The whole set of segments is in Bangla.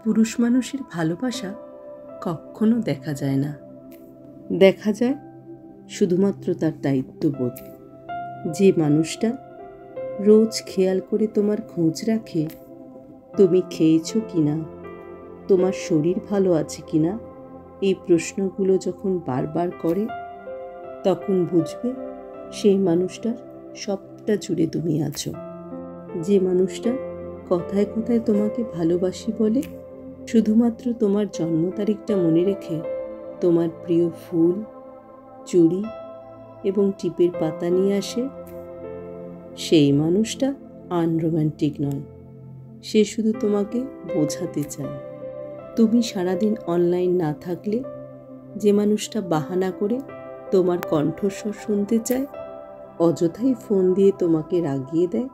পুরুষ মানুষের ভালোবাসা কখনো দেখা যায় না। দেখা যায় শুধুমাত্র তার দায়িত্ববোধ। যে মানুষটা রোজ খেয়াল করে তোমার খোঁজ রাখে, তুমি খেয়েছো কিনা, তোমার শরীর ভালো আছে কিনা, এই প্রশ্নগুলো যখন বারবার করে, তখন বুঝবে সেই মানুষটার সবটা জুড়ে তুমি আছো। যে মানুষটা কথায় কথায় তোমাকে ভালোবাসি বলে, শুধুমাত্র তোমার জন্ম তারিখটা মনে রেখে তোমার প্রিয় ফুল, চুড়ি এবং টিপের পাতা নিয়ে আসে, সেই মানুষটা আনরোম্যান্টিক নয়। সে শুধু তোমাকে বোঝাতে চায়। তুমি সারাদিন অনলাইন না থাকলে যে মানুষটা বাহানা করে তোমার কণ্ঠস্বর শুনতে চায়, অযথাই ফোন দিয়ে তোমাকে রাগিয়ে দেয়,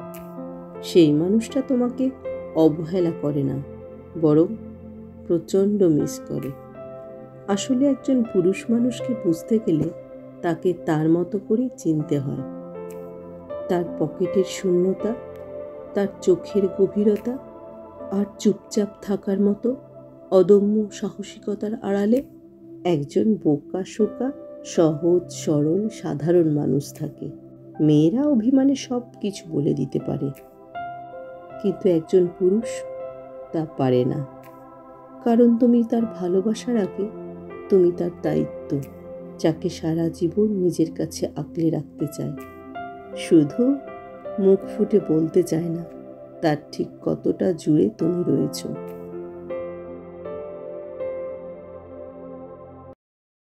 সেই মানুষটা তোমাকে অবহেলা করে না, বরং প্রচণ্ড মিস করে। আসলে একজন পুরুষ মানুষকে বুঝতে গেলে তাকে তার মতো করে চিনতে হয়। তার পকেটের শূন্যতা, তার চোখের গভীরতা আর চুপচাপ থাকার মতো অদম্য সাহসিকতার আড়ালে একজন বোকা-শোকা, সহজ সরল সাধারণ মানুষ থাকে। মেয়েরা অভিমানে সব কিছু বলে দিতে পারে, কিন্তু একজন পুরুষ তা পারে না। কারণ তুমি তার ভালোবাসার আগে তুমি তার দায়িত্ব, যাকে সারা জীবন নিজের কাছে আঁকলে রাখতে চায়। শুধু মুখ ফুটে বলতে চায় না তার ঠিক কতটা জুড়ে তুমি রয়েছো।